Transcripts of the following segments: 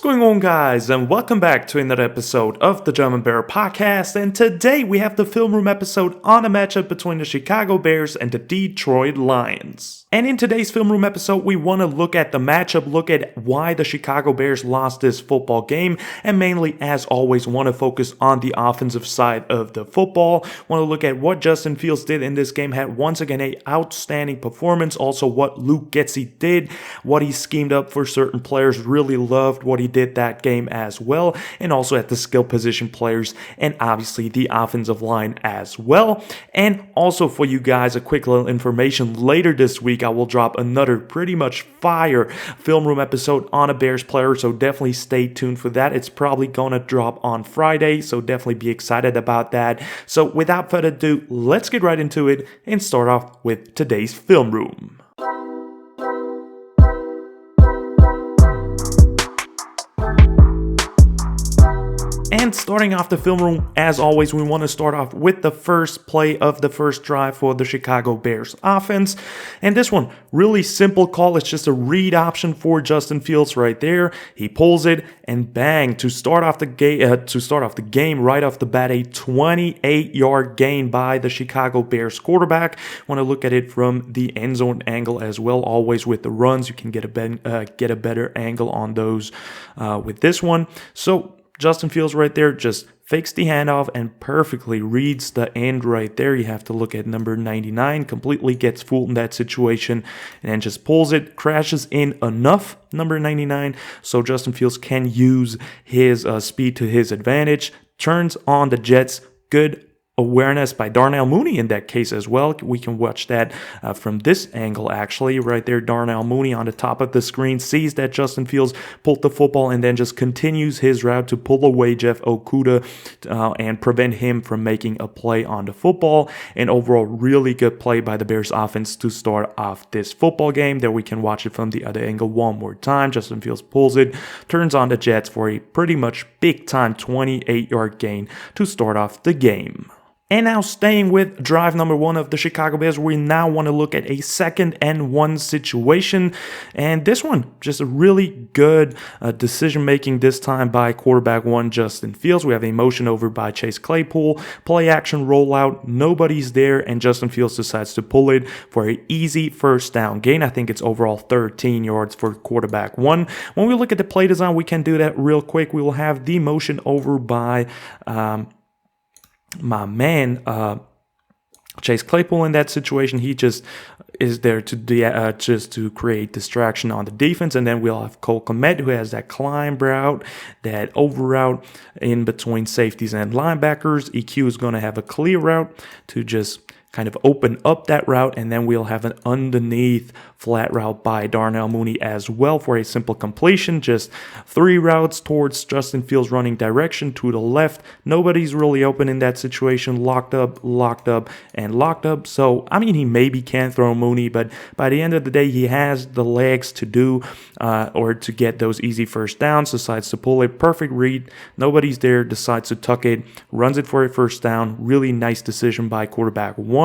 going on, guys, and welcome back to another episode of the German Bear Podcast. And today we have the film room episode on a matchup between the Chicago Bears and the Detroit Lions. And in today's film room episode, we want to look at the matchup, look at why the Chicago Bears lost this football game, and mainly, as always, want to focus on the offensive side of the football. Want to look at what Justin Fields did in this game, had once again an outstanding performance. Also, what Luke Getsy did, what he schemed up for certain players, really loved what he did that game as well, and also at the skill position players, and obviously the offensive line as well. And also for you guys, a quick little information, later this week I will drop another pretty much fire film room episode on a Bears player, so definitely stay tuned for that. It's probably gonna drop on Friday, so definitely be excited about that. So without further ado, let's get right into it and start off with today's film room. And starting off the film room, as always, we want to start off with the first play of the first drive for the Chicago Bears offense. And this one, really simple call. It's just a read option for Justin Fields right there. He pulls it and bang, to start off the game right off the bat, a 28-yard gain by the Chicago Bears quarterback. Want to look at it from the end zone angle as well. Always with the runs, you can get a better angle on those with this one. So Justin Fields right there just fakes the handoff and perfectly reads the end right there. You have to look at number 99, completely gets fooled in that situation, and then just pulls it, crashes in enough, number 99, so Justin Fields can use his speed to his advantage, turns on the Jets. Good awareness by Darnell Mooney in that case as well. We can watch that from this angle actually. Right there, Darnell Mooney on the top of the screen sees that Justin Fields pulled the football and then just continues his route to pull away Jeff Okudah and prevent him from making a play on the football. And overall, really good play by the Bears offense to start off this football game. There we can watch it from the other angle one more time. Justin Fields pulls it, turns on the Jets for a pretty much big time 28-yard gain to start off the game. And now staying with drive number one of the Chicago Bears, we now want to look at a 2nd and 1 situation. And this one, just a really good decision-making this time by quarterback one, Justin Fields. We have a motion over by Chase Claypool, play action rollout, nobody's there, and Justin Fields decides to pull it for an easy first down gain. I think it's overall 13 yards for quarterback one. When we look at the play design, we can do that real quick. We will have the motion over by my man Chase Claypool in that situation. He just is there to just to create distraction on the defense, and then we'll have Kmet, who has that climb route, that over route in between safeties and linebackers. EQ is going to have a clear route to just kind of open up that route, and then we'll have an underneath flat route by Darnell Mooney as well for a simple completion. Just 3 routes towards Justin Fields running direction to the left. Nobody's really open in that situation. Locked up, and locked up. So, I mean, he maybe can throw Mooney, but by the end of the day, he has the legs to do or to get those easy first downs. Decides to pull it. Perfect read. Nobody's there. Decides to tuck it. Runs it for a first down. Really nice decision by quarterback one.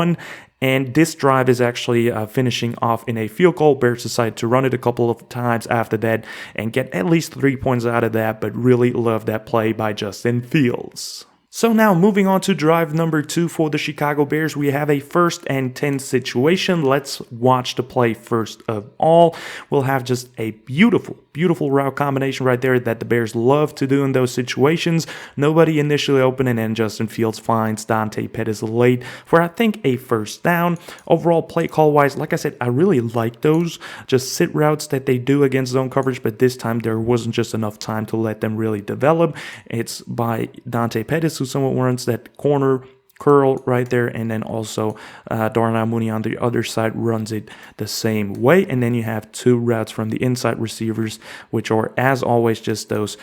And this drive is actually finishing off in a field goal. Bears decide to run it a couple of times after that and get at least 3 points out of that, but really love that play by Justin Fields. So now moving on to drive number 2 for the Chicago Bears, we have a 1st and 10 situation. Let's watch the play first of all. We'll have just a beautiful route combination right there that the Bears love to do in those situations. Nobody initially open, and then Justin Fields finds Dante Pettis late for, I think, a first down. Overall play call wise, like I said, I really like those just sit routes that they do against zone coverage, but this time there wasn't just enough time to let them really develop. It's by Dante Pettis, who somewhat warrants that corner curl right there, and then also Darnell Mooney on the other side runs it the same way. And then you have 2 routes from the inside receivers, which are, as always, just those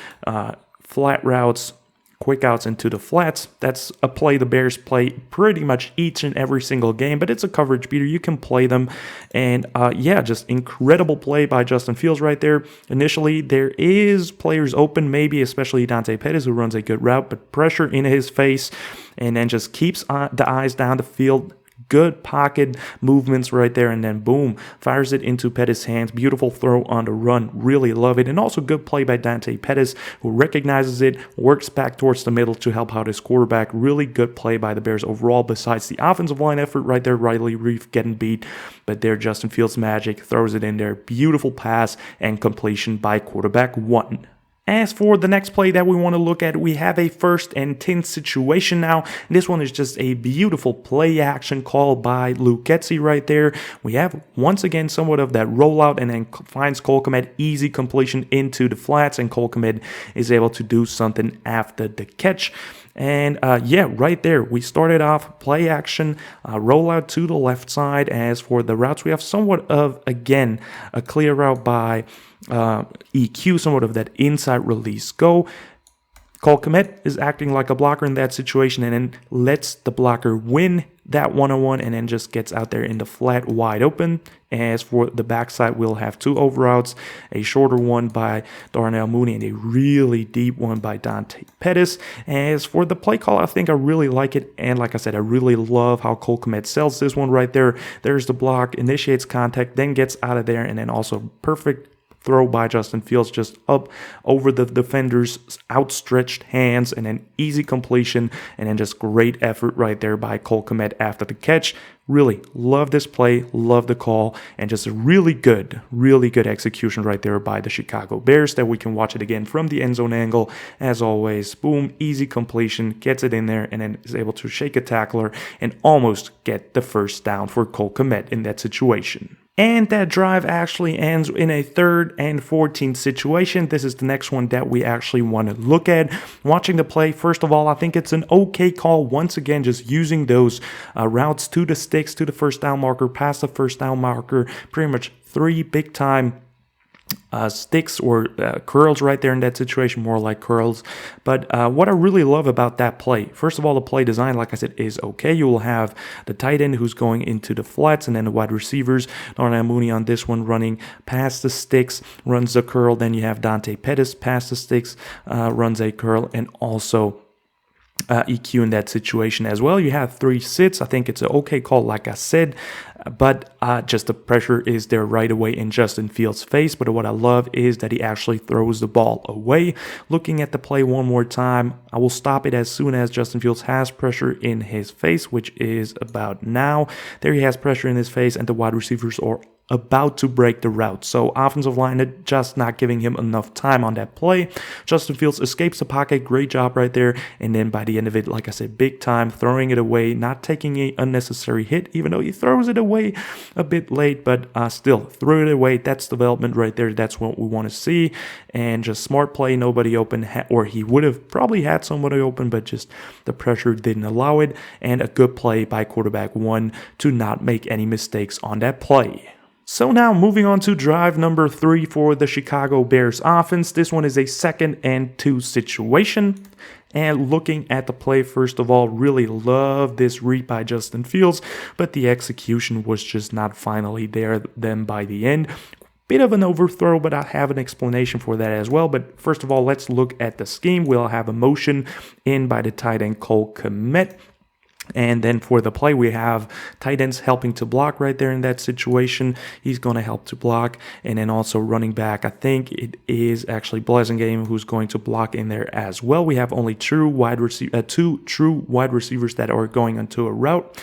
flat routes, quick outs into the flats. That's a play the Bears play pretty much each and every single game, but it's a coverage beater. You can play them. And yeah, just incredible play by Justin Fields right there. Initially, there is players open, maybe especially Dante Pettis, who runs a good route, but pressure in his face, and then just keeps the eyes down the field. good pocket movements right there, and then boom, fires it into Pettis' hands. Beautiful throw on the run, really love it. And also good play by Dante Pettis, who recognizes it, works back towards the middle to help out his quarterback. Really good play by the Bears overall, besides the offensive line effort right there. Riley Reef getting beat, but there Justin Fields magic, throws it in there. Beautiful pass and completion by quarterback 1. As for the next play that we want to look at, we have a 1st and 10 situation now. This one is just a beautiful play action call by Luke Getsy right there. We have once again somewhat of that rollout, and then finds Cole Kmet, easy completion into the flats, and Cole Kmet is able to do something after the catch. And yeah, right there, we started off play action, rollout to the left side. As for the routes, we have somewhat of, again, a clear route by EQ, somewhat of that inside release go. Cole Kmet is acting like a blocker in that situation, and then lets the blocker win that one-on-one, and then just gets out there in the flat wide open. As for the backside, we'll have 2 over routes, a shorter one by Darnell Mooney and a really deep one by Dante Pettis. As for the play call, I think I really like it, and like I said, I really love how Cole Kmet sells this one right there. There's the block, initiates contact, then gets out of there, and then also perfect throw by Justin Fields, just up over the defender's outstretched hands, and an easy completion, and then just great effort right there by Cole Kmet after the catch. Really love this play, love the call, and just a really good execution right there by the Chicago Bears, that we can watch it again from the end zone angle. As always, boom, easy completion, gets it in there, and then is able to shake a tackler and almost get the first down for Cole Kmet in that situation. And that drive actually ends in a 3rd and 14 situation. This is the next one that we actually want to look at. Watching the play, first of all, I think it's an okay call. Once again, just using those routes to the sticks, to the first down marker, past the first down marker, pretty much 3 big time sticks or curls right there in that situation, more like curls. But what I really love about that play, first of all, the play design, like I said, is okay. You will have the tight end who's going into the flats, and then the wide receivers, Darnell Mooney on this one running past the sticks, runs the curl. Then you have Dante Pettis past the sticks, runs a curl, and also EQ in that situation as well. You have 3 sits. I think it's an okay call, like I said, but just the pressure is there right away in Justin Fields' face. But what I love is that he actually throws the ball away. Looking at the play one more time, I will stop it as soon as Justin Fields has pressure in his face, which is about now. There he has pressure in his face, and the wide receivers are about to break the route. So offensive line just not giving him enough time on that play. Justin Fields escapes the pocket. Great job right there. And then by the end of it, like I said, big time, throwing it away, not taking an unnecessary hit, even though he throws it away a bit late, but still threw it away. That's development right there. That's what we want to see. And just smart play, nobody open, or he would have probably had somebody open, but just the pressure didn't allow it. And a good play by quarterback 1 to not make any mistakes on that play. So now moving on to drive number 3 for the Chicago Bears offense. This one is a 2nd and 2 situation. And looking at the play, first of all, really love this read by Justin Fields, but the execution was just not finally there then by the end. Bit of an overthrow, but I have an explanation for that as well. But first of all, let's look at the scheme. We'll have a motion in by the tight end Cole Kmet. And then for the play, we have tight ends helping to block right there in that situation. He's going to help to block. And then also running back, I think it is actually Blessingame who's going to block in there as well. We have only 2 true wide receivers that are going onto a route.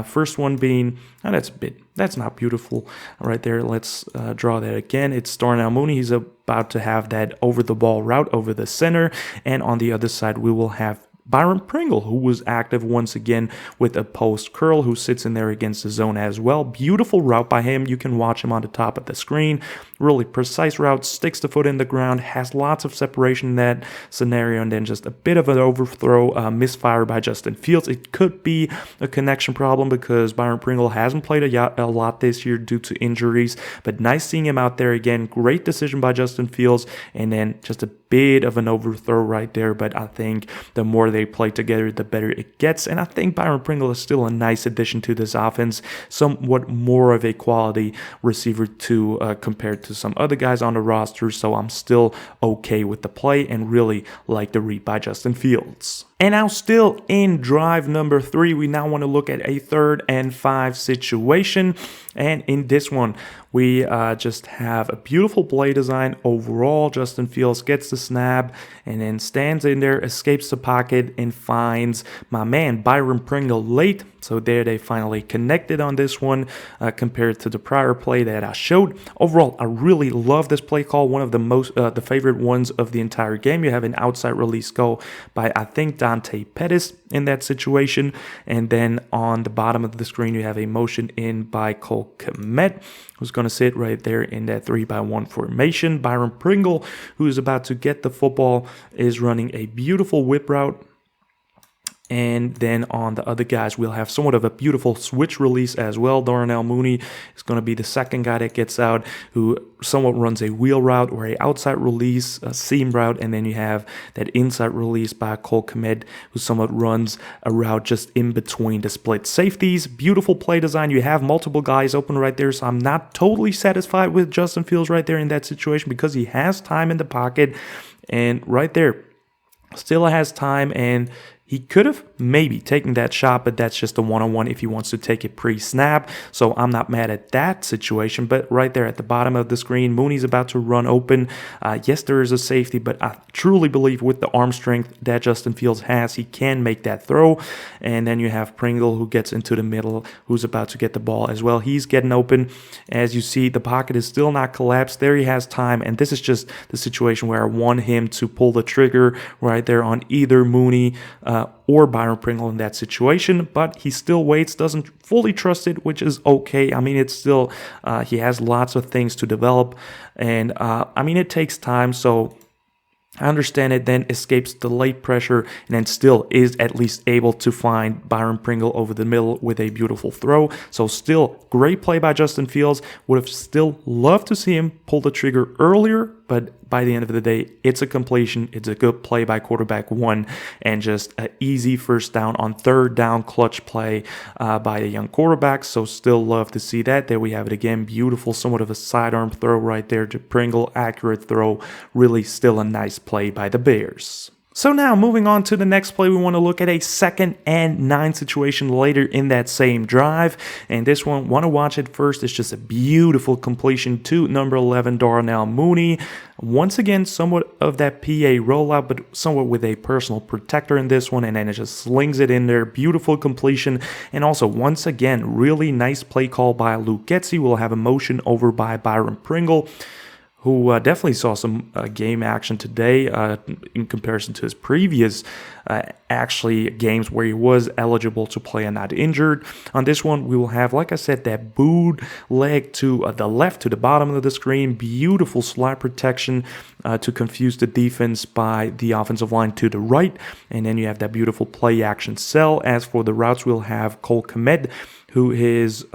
First one being, that's not beautiful right there. Let's draw that again. It's Darnell Mooney. He's about to have that over the ball route over the center. And on the other side, we will have Byron Pringle, who was active once again with a post curl, who sits in there against the zone as well. Beautiful route by him. You can watch him on the top of the screen. Really precise route, sticks the foot in the ground, has lots of separation in that scenario, and then just a bit of an overthrow, misfire by Justin Fields. It could be a connection problem because Byron Pringle hasn't played a lot this year due to injuries, but nice seeing him out there again. Great decision by Justin Fields, and then just a bit of an overthrow right there, but I think the more they play together, the better it gets. And I think Byron Pringle is still a nice addition to this offense, somewhat more of a quality receiver compared to some other guys on the roster. So I'm still okay with the play and really like the read by Justin Fields. And now still in drive number 3, we now want to look at a 3rd and 5 situation. And in this one, we just have a beautiful play design overall. Justin Fields gets the snap and then stands in there, escapes the pocket, and finds my man Byron Pringle late. So there they finally connected on this one compared to the prior play that I showed. Overall, I really love this play call. One of the favorite ones of the entire game. You have an outside release go by, I think, Dante Pettis in that situation. And then on the bottom of the screen, you have a motion in by Cole Kmet, who's going to sit right there in that 3-by-1 formation. Byron Pringle, who is about to get the football, is running a beautiful whip route. And then on the other guys, we'll have somewhat of a beautiful switch release as well. Darnell Mooney is going to be the second guy that gets out, who somewhat runs a wheel route or a outside release, a seam route. And then you have that inside release by Cole Kmet, who somewhat runs a route just in between the split safeties. Beautiful play design. You have multiple guys open right there. So I'm not totally satisfied with Justin Fields right there in that situation because he has time in the pocket. And right there, still has time, and he could have maybe taken that shot, but that's just a one-on-one if he wants to take it pre-snap. So I'm not mad at that situation. But right there at the bottom of the screen, Mooney's about to run open. Yes, there is a safety, but I truly believe with the arm strength that Justin Fields has, he can make that throw. And then you have Pringle, who gets into the middle, who's about to get the ball as well. He's getting open. As you see, the pocket is still not collapsed. There he has time, and this is just the situation where I want him to pull the trigger right there on either Mooney or Byron Pringle in that situation, but he still waits, doesn't fully trust it, which is okay. I mean, it's still, he has lots of things to develop, and I mean, it takes time, so I understand it, then escapes the late pressure, and then still is at least able to find Byron Pringle over the middle with a beautiful throw. So still great play by Justin Fields. Would have still loved to see him pull the trigger earlier, but by the end of the day, it's a completion. It's a good play by quarterback 1, and just an easy first down on 3rd down clutch play by the young quarterback. So still love to see that. There we have it again. Beautiful, somewhat of a sidearm throw right there to Pringle. Accurate throw. Really still a nice play by the Bears. So now moving on to the next play, we want to look at a 2nd and 9 situation later in that same drive. And this one, want to watch it first. It's just a beautiful completion to number 11, Darnell Mooney. Once again, somewhat of that PA rollout, but somewhat with a personal protector in this one. And then it just slings it in there. Beautiful completion. And also, once again, really nice play call by Luke Getsy. We'll have a motion over by Byron Pringle, who definitely saw some game action today in comparison to his previous actually games where he was eligible to play and not injured. On this one, we will have, like I said, that bootleg to the left, to the bottom of the screen. Beautiful slide protection to confuse the defense by the offensive line to the right. And then you have that beautiful play action sell. As for the routes, we'll have Cole Kmet, who is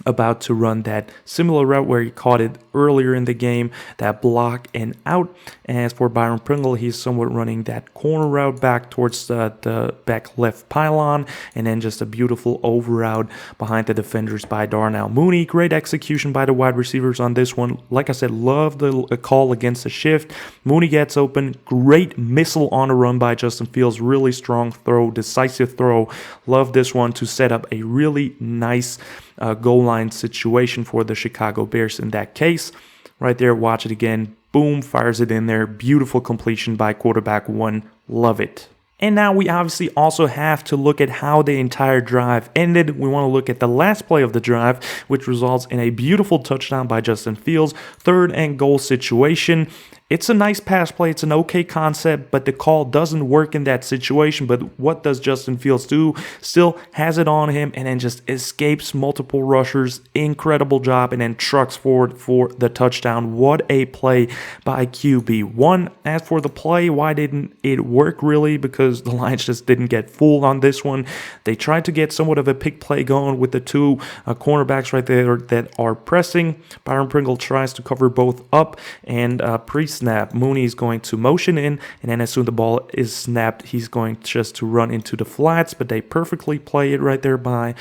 about to run that similar route where he caught it earlier in the game, that block and out. As for Byron Pringle, he's somewhat running that corner route back towards the back left pylon, and then just a beautiful over route behind the defenders by Darnell Mooney. Great execution by the wide receivers on this one. Like I said, love the call against the shift. Mooney gets open. Great missile on a run by Justin Fields. Really strong throw, decisive throw. Love this one to set up a really nice goal line situation for the Chicago Bears in that case. Right there, watch it again. Boom, fires it in there. Beautiful completion by quarterback 1. Love it. And now we obviously also have to look at how the entire drive ended. We want to look at the last play of the drive, which results in a beautiful touchdown by Justin Fields. 3rd and goal situation. It's a nice pass play. It's an okay concept, but the call doesn't work in that situation. But what does Justin Fields do? Still has it on him and then just escapes multiple rushers. Incredible job, and then trucks forward for the touchdown. What a play by QB1. As for the play, why didn't it work really? Because the Lions just didn't get fooled on this one. They tried to get somewhat of a pick play going with the 2 cornerbacks right there that are pressing. Byron Pringle tries to cover both up and pre-snap. Mooney is going to motion in, and then as soon as the ball is snapped, he's going just to run into the flats, but they perfectly play it right there by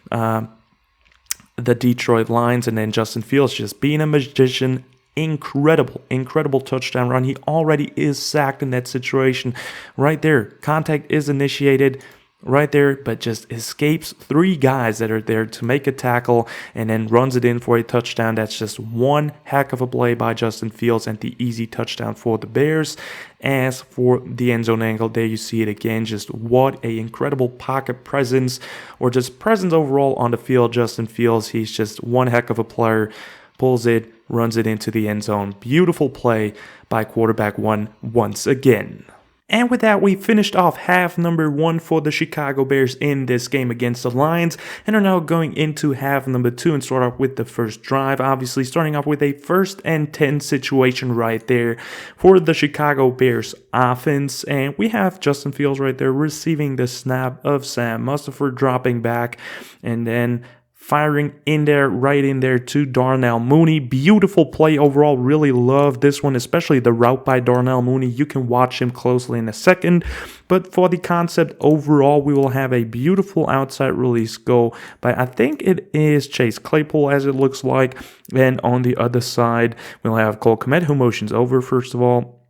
the Detroit Lions, and then Justin Fields just being a magician incredible touchdown run. He already is sacked in that situation. Right there, contact is initiated right there, but just escapes 3 guys that are there to make a tackle and then runs it in for a touchdown. That's just one heck of a play by Justin Fields and the easy touchdown for the Bears. As for the end zone angle, there you see it again. Just what a incredible pocket presence, or just presence overall on the field. Justin Fields, he's just one heck of a player. Pulls it, runs it into the end zone. Beautiful play by quarterback 1 once again. And with that, we finished off half number 1 for the Chicago Bears in this game against the Lions, and are now going into half number 2 and start off with the first drive. Obviously, starting off with a 1st and 10 situation right there for the Chicago Bears offense. And we have Justin Fields right there receiving the snap of Sam Mustipher, dropping back, and then firing in there, right in there to Darnell Mooney. Beautiful play overall. Really love this one, especially the route by Darnell Mooney. You can watch him closely in a second. But for the concept overall, we will have a beautiful outside release go by, I think it is Chase Claypool, as it looks like. And on the other side, we'll have Cole Kmet, who motions over first of all.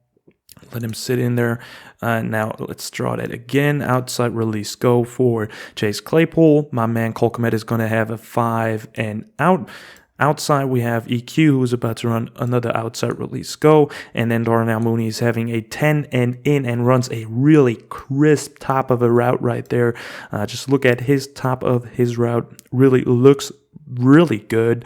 Let him sit in there. Now let's draw that again. Outside release go for Chase Claypool. My man Cole Kmet is going to have a 5 and out. Outside we have EQ, who's about to run another outside release go. And then Darnell Mooney is having a 10 and in and runs a really crisp top of a route right there. Just look at his top of his route. Really looks really good.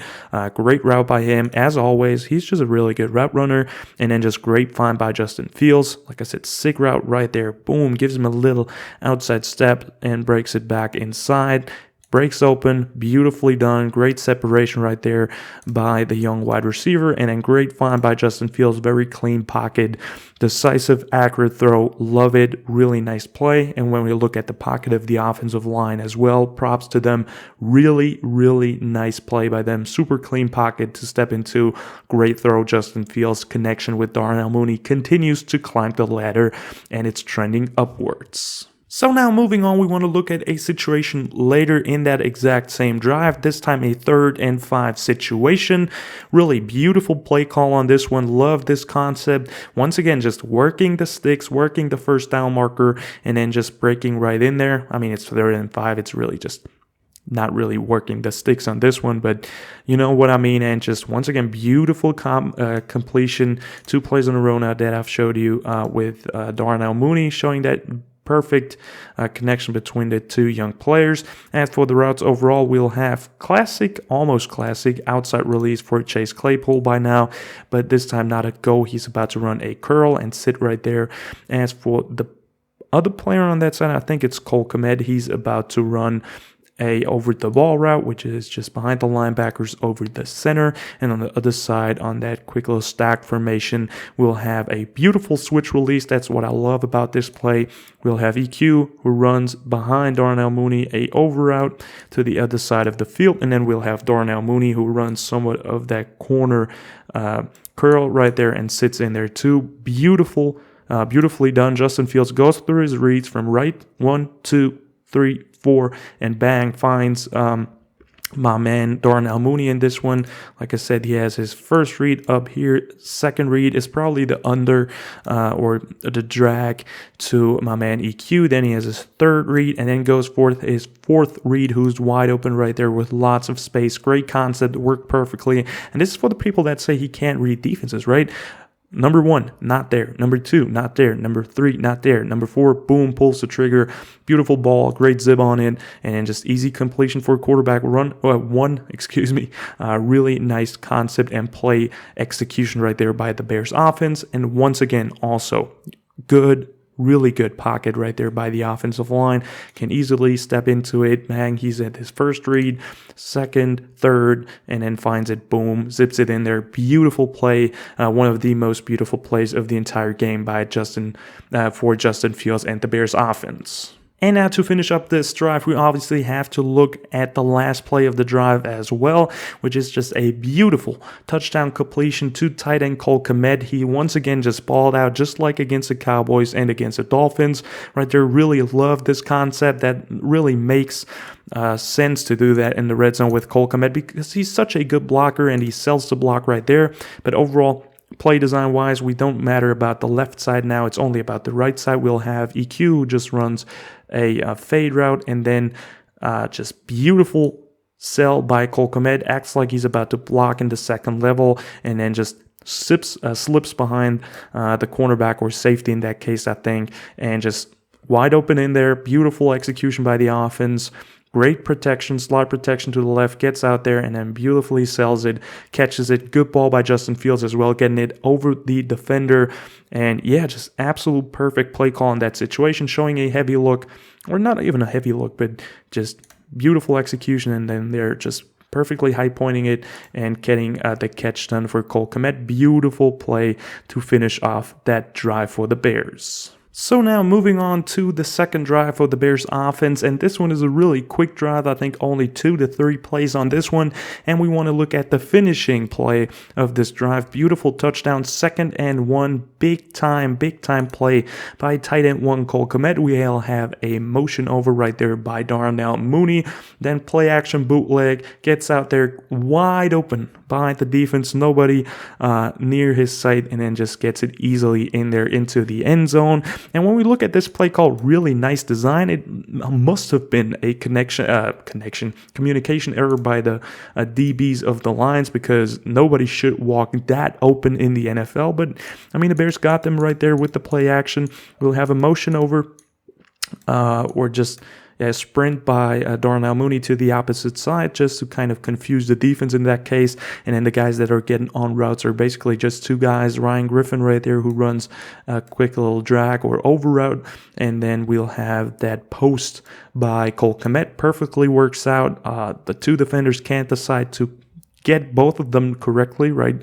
Great route by him. As always, he's just a really good route runner. And then just great find by Justin Fields. Like I said, sick route right there. Boom. Gives him a little outside step and breaks it back inside. Breaks open, beautifully done, great separation right there by the young wide receiver, and then great find by Justin Fields, very clean pocket, decisive, accurate throw, love it, really nice play. And when we look at the pocket of the offensive line as well, props to them, really nice play by them, super clean pocket to step into, great throw. Justin Fields' connection with Darnell Mooney continues to climb the ladder, and it's trending upwards. So now moving on, we want to look at a situation later in that exact same drive, this time a 3rd and 5 situation. Really beautiful play call on this one. Love this concept. Once again, just working the sticks, working the first down marker, and then just breaking right in there. I mean, it's 3rd and 5. It's really just not really working the sticks on this one, but you know what I mean. And just once again, beautiful completion. 2 plays in a row now that I've showed you with Darnell Mooney, showing that perfect connection between the 2 young players. As for the routes overall, we'll have classic, almost classic outside release for Chase Claypool by now, but this time not a go. He's about to run a curl and sit right there. As for the other player on that side, I think it's Cole Kmet. He's about to run a over the ball route, which is just behind the linebackers over the center. And on the other side, on that quick little stack formation, we'll have a beautiful switch release. That's what I love about this play. We'll have EQ, who runs behind Darnell Mooney, a over route to the other side of the field. And then we'll have Darnell Mooney, who runs somewhat of that corner curl right there and sits in there too. Beautifully done. Justin Fields goes through his reads from right, 1, 2, 3, 4, and bang, finds my man Darnell Mooney in this one. Like I said, he has his first read up here. Second read is probably the under or the drag to my man EQ. Then he has his third read and then goes forth his fourth read, who's wide open right there with lots of space. Great concept, worked perfectly. And this is for the people that say he can't read defenses, right? Number 1, not there. Number 2, not there. Number 3, not there. Number 4, boom, pulls the trigger. Beautiful ball, great zip on it, and then just easy completion for a quarterback one. Really nice concept and play execution right there by the Bears offense. And once again, also really good pocket right there by the offensive line. Can easily step into it. Bang, he's at his first read, second, third, and then finds it. Boom, zips it in there. Beautiful play. One of the most beautiful plays of the entire game by Justin Fields and the Bears offense. And now to finish up this drive, we obviously have to look at the last play of the drive as well, which is just a beautiful touchdown completion to tight end Cole Kmet. He once again just balled out just like against the Cowboys and against the Dolphins. Right there, really love this concept. That really makes sense to do that in the red zone with Cole Kmet because he's such a good blocker and he sells the block right there. But overall, play design wise, we don't matter about the left side now. It's only about the right side. We'll have EQ who just runs a fade route, and then just beautiful sell by Cole Kmet, acts like he's about to block in the second level, and then just slips behind the cornerback or safety in that case, I think, and just wide open in there. Beautiful execution by the offense. Great protection, slot protection to the left, gets out there and then beautifully sells it, catches it. Good ball by Justin Fields as well, getting it over the defender. And yeah, just absolute perfect play call in that situation, showing a heavy look, or not even a heavy look, but just beautiful execution. And then they're just perfectly high pointing it and getting the catch done for Cole Kmet. Beautiful play to finish off that drive for the Bears. So now moving on to the second drive for the Bears offense, and this one is a really quick drive. I think only 2 to 3 plays on this one, and we want to look at the finishing play of this drive. Beautiful touchdown, 2nd and 1, big time play by tight end 1 Cole Kmet. We'll have a motion over right there by Darnell Mooney, then play action bootleg, gets out there wide open behind the defense, nobody near his sight, and then just gets it easily in there into the end zone. And when we look at this play call, really nice design. It must have been a communication error by the DBs of the Lions, because nobody should walk that open in the NFL. But I mean, the Bears got them right there with the play action. We'll have a motion over or just sprint by Darnell Mooney to the opposite side, just to kind of confuse the defense in that case. And then the guys that are getting on routes are basically just 2 guys. Ryan Griffin right there, who runs a quick little drag or over route. And then we'll have that post by Cole Kmet. Perfectly works out. The 2 defenders can't decide to get both of them correctly, right?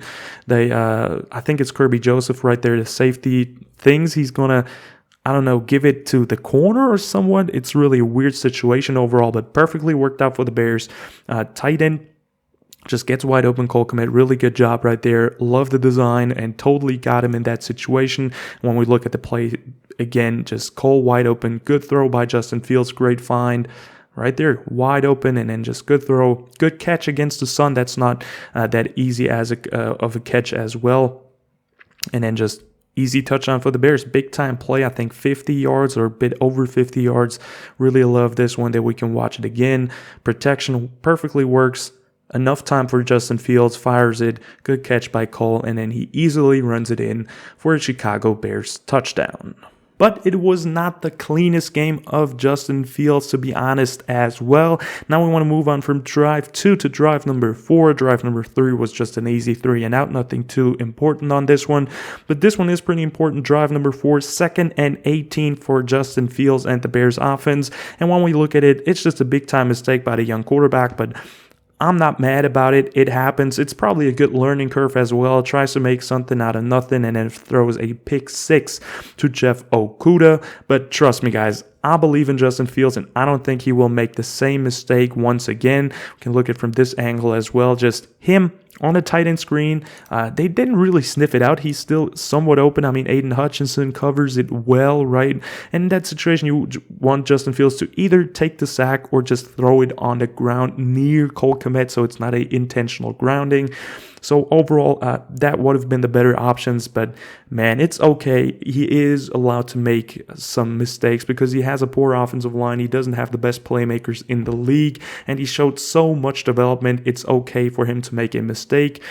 They, I think it's Kirby Joseph right there, the safety things. He's going to, I don't know, give it to the corner or someone. It's really a weird situation overall, but perfectly worked out for the Bears. Tight end just gets wide open. Cole Kmet, really good job right there. Love the design and totally got him in that situation. When we look at the play again, just Cole wide open. Good throw by Justin Fields. Great find. Right there, wide open, and then just good throw. Good catch against the sun. That's not that easy as of a catch as well. And then just easy touchdown for the Bears. Big time play, I think 50 yards or a bit over 50 yards. Really love this one that we can watch it again. Protection perfectly works. Enough time for Justin Fields, fires it. Good catch by Cole, and then he easily runs it in for a Chicago Bears touchdown. But it was not the cleanest game of Justin Fields, to be honest, as well. Now we want to move on from drive 2 to drive number 4. Drive number 3 was just an easy 3 and out. Nothing too important on this one. But this one is pretty important. Drive number 4, 2nd and 18 for Justin Fields and the Bears offense. And when we look at it, it's just a big time mistake by the young quarterback. But I'm not mad about it. It happens. It's probably a good learning curve as well. Tries to make something out of nothing and then throws a pick 6 to Jeff Okudah. But trust me, guys, I believe in Justin Fields, and I don't think he will make the same mistake once again. We can look at it from this angle as well. Just him on a tight end screen. They didn't really sniff it out. He's still somewhat open. I mean, Aiden Hutchinson covers it well, right? And in that situation, you want Justin Fields to either take the sack or just throw it on the ground near Cole Kmet, so it's not an intentional grounding. So overall, that would have been the better options. But man, it's okay. He is allowed to make some mistakes because he has a poor offensive line. He doesn't have the best playmakers in the league, and he showed so much development. It's okay for him to make a mistake,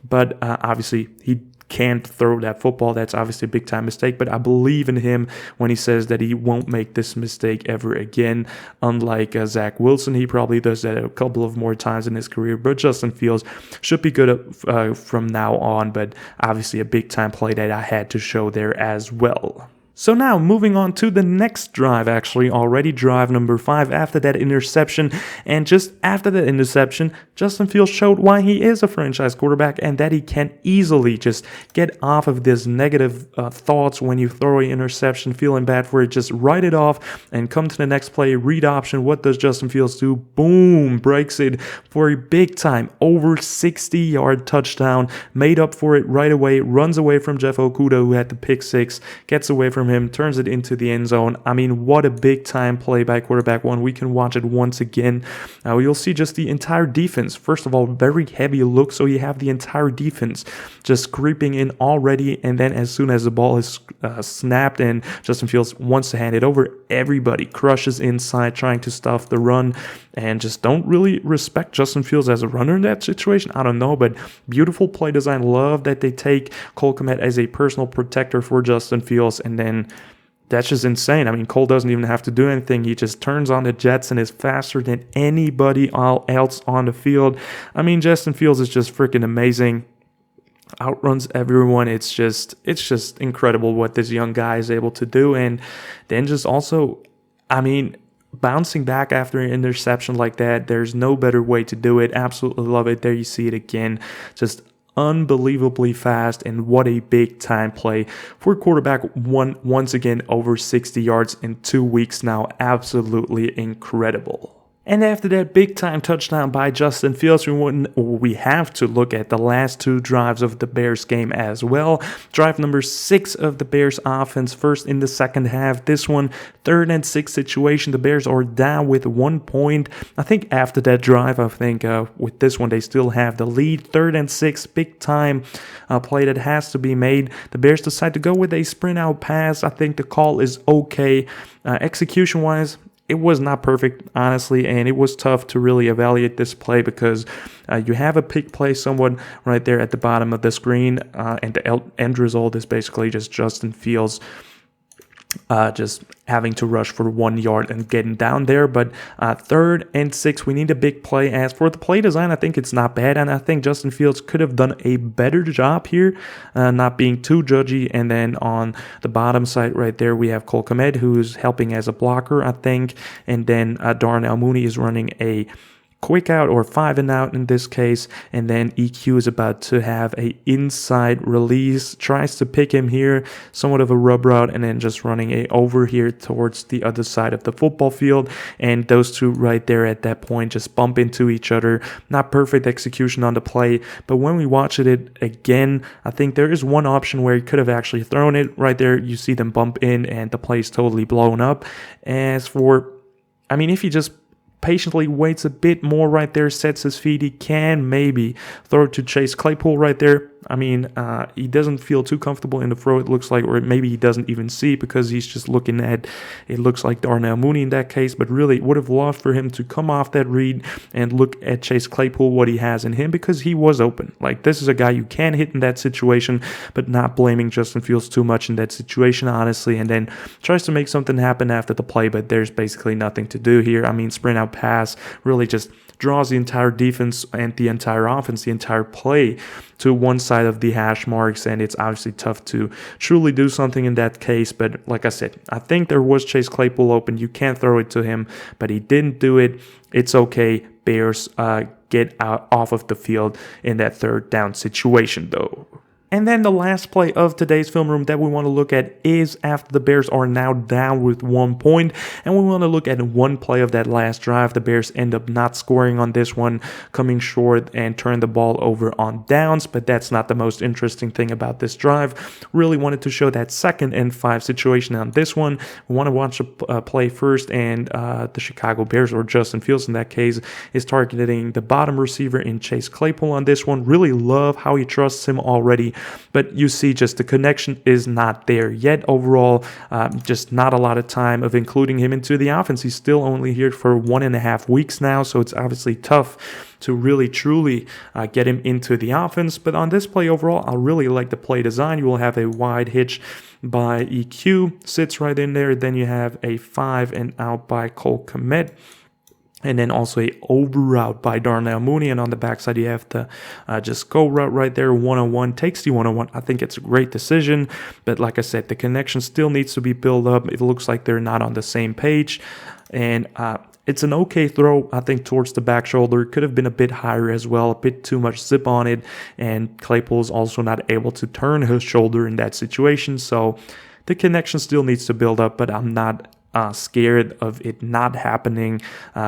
but obviously he can't throw that football. That's obviously a big time mistake, but I believe in him when he says that he won't make this mistake ever again. Unlike Zach Wilson, he probably does that a couple of more times in his career, but Justin Fields should be good from now on. But obviously a big time play that I had to show there as well. So now moving on to the next drive, actually already drive number 5 after that interception. And just after that interception, Justin Fields showed why he is a franchise quarterback and that he can easily just get off of this negative thoughts when you throw an interception, feeling bad for it. Just write it off and come to the next play, read option. What does Justin Fields do? Boom, breaks it for a big time, over 60-yard touchdown, made up for it right away, runs away from Jeff Okuda, who had the pick 6, gets away from him, turns it into the end zone. I mean, what a big time play by quarterback one. We can watch it once again. You'll see just the entire defense. First of all, very heavy look, so you have the entire defense just creeping in already, and then as soon as the ball is snapped and Justin Fields wants to hand it over, everybody crushes inside trying to stuff the run and just don't really respect Justin Fields as a runner in that situation. I don't know, but beautiful play design. Love that they take Cole Kmet as a personal protector for Justin Fields, and then that's just insane. I mean, Cole doesn't even have to do anything. He just turns on the jets and is faster than anybody else on the field. I mean, Justin Fields is just freaking amazing. Outruns everyone. It's just incredible what this young guy is able to do. And then just also, I mean, bouncing back after an interception like that, there's no better way to do it. Absolutely love it. There you see it again. Just unbelievably fast, and what a big time play for quarterback one. Once again, over 60 yards in 2 weeks now. Absolutely incredible. And after that big time touchdown by Justin Fields, we have to look at the last 2 drives of the Bears game as well. Drive number 6 of the Bears offense, first in the second half. This one, 3rd and 6 situation. The Bears are down with 1 point. I think after that drive, with this one, they still have the lead. 3rd and 6, big time play that has to be made. The Bears decide to go with a sprint out pass. I think the call is okay. Execution wise, it was not perfect, honestly, and it was tough to really evaluate this play because you have a pick play somewhat right there at the bottom of the screen, and the end result is basically just Justin Fields just having to rush for 1 yard and getting down there. But 3rd and 6, we need a big play. As for the play design, I think it's not bad, and I think Justin Fields could have done a better job here, not being too judgy. And then on the bottom side right there, we have Cole Kmet, who's helping as a blocker, I think, and then Darnell Mooney is running a quick out or 5 and out in this case, and then EQ is about to have a inside release, tries to pick him here, somewhat of a rub route, and then just running a over here towards the other side of the football field, and those two right there at that point just bump into each other. Not perfect execution on the play, but when we watch it again, I think there is one option where he could have actually thrown it right there. You see them bump in and the play is totally blown up. As for, I mean, if he just patiently waits a bit more right there, sets his feet, he can maybe throw it to Chase Claypool right there. I mean, he doesn't feel too comfortable in the throw, it looks like, or maybe he doesn't even see because he's just looking at, it looks like Darnell Mooney in that case, but really would have loved for him to come off that read and look at Chase Claypool, what he has in him, because he was open. Like, this is a guy you can hit in that situation, but not blaming Justin Fields too much in that situation, honestly, and then tries to make something happen after the play, but there's basically nothing to do here. I mean, sprint out pass really just draws the entire defense and the entire offense, the entire play to one side of the hash marks, and it's obviously tough to truly do something in that case. But like I said, I think there was Chase Claypool open. You can't throw it to him, but he didn't do it. It's okay. Bears get out off of the field in that 3rd down situation, though. And then the last play of today's film room that we want to look at is after the Bears are now down with 1 point. And we want to look at one play of that last drive. The Bears end up not scoring on this one, coming short and turn the ball over on downs. But that's not the most interesting thing about this drive. Really wanted to show that 2nd and 5 situation on this one. We want to watch a play first, and the Chicago Bears, or Justin Fields in that case, is targeting the bottom receiver in Chase Claypool on this one. Really love how he trusts him already. But you see just the connection is not there yet overall. Just not a lot of time of including him into the offense. He's still only here for 1.5 weeks now, so it's obviously tough to really truly get him into the offense. But on this play overall, I really like the play design. You will have a wide hitch by EQ, sits right in there. Then you have a 5 and out by Cole Kmet. And then also a over route by Darnell Mooney. And on the backside, you have the just go route right there, one-on-one, takes the one-on-one. I think it's a great decision. But like I said, the connection still needs to be built up. It looks like they're not on the same page. And it's an okay throw, I think, towards the back shoulder. Could have been a bit higher as well, a bit too much zip on it. And Claypool's also not able to turn his shoulder in that situation. So the connection still needs to build up, but I'm not scared of it not happening.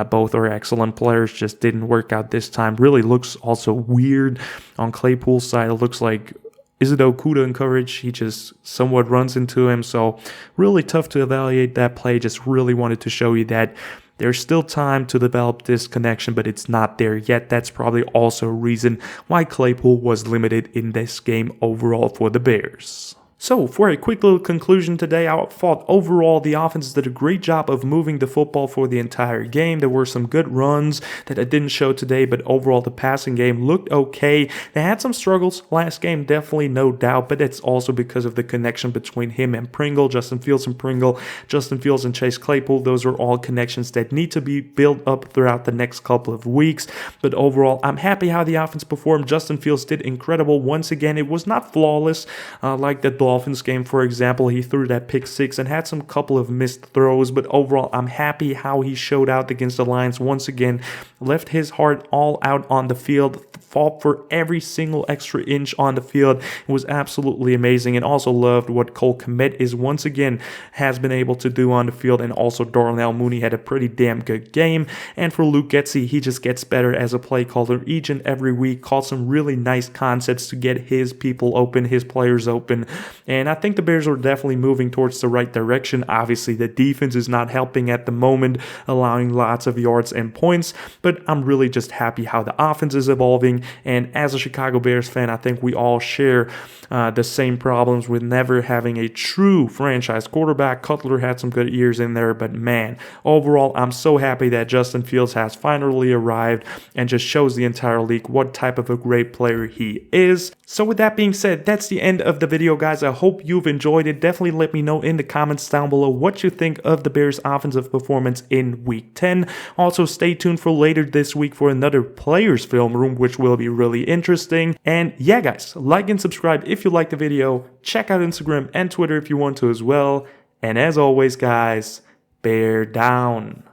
Both are excellent players, just didn't work out this time. Really looks also weird on Claypool's side. It looks like, is it Okuda in coverage? He just somewhat runs into him. So really tough to evaluate that play. Just really wanted to show you that there's still time to develop this connection, but it's not there yet. That's probably also a reason why Claypool was limited in this game overall for the Bears. So, for a quick little conclusion today, I thought overall the offense did a great job of moving the football for the entire game. There were some good runs that I didn't show today, but overall the passing game looked okay. They had some struggles last game, definitely, no doubt, but it's also because of the connection between him and Pringle, Justin Fields and Pringle, Justin Fields and Chase Claypool. Those are all connections that need to be built up throughout the next couple of weeks. But overall, I'm happy how the offense performed. Justin Fields did incredible once again. It was not flawless like the Dolphins game, for example. He threw that pick six and had some couple of missed throws, but overall I'm happy how he showed out against the Lions once again, left his heart all out on the field, fought for every single extra inch on the field. It was absolutely amazing, and also loved what Cole Kmet is once again has been able to do on the field, and also Darnell Mooney had a pretty damn good game. And for Luke Getsy, he just gets better as a play caller each and every week, called some really nice concepts to get his people open, his players open, and I think the Bears are definitely moving towards the right direction. Obviously, the defense is not helping at the moment, allowing lots of yards and points, but I'm really just happy how the offense is evolving. And as a Chicago Bears fan, I think we all share the same problems with never having a true franchise quarterback. Cutler had some good years in there, but man, overall, I'm so happy that Justin Fields has finally arrived and just shows the entire league what type of a great player he is. So with that being said, that's the end of the video, guys. I hope you've enjoyed it. Definitely let me know in the comments down below what you think of the Bears' offensive performance in Week 10. Also, stay tuned for later this week for another Players Film Room, which will be really interesting. And yeah, guys, like and subscribe if you liked the video. Check out Instagram and Twitter if you want to as well. And as always, guys, bear down.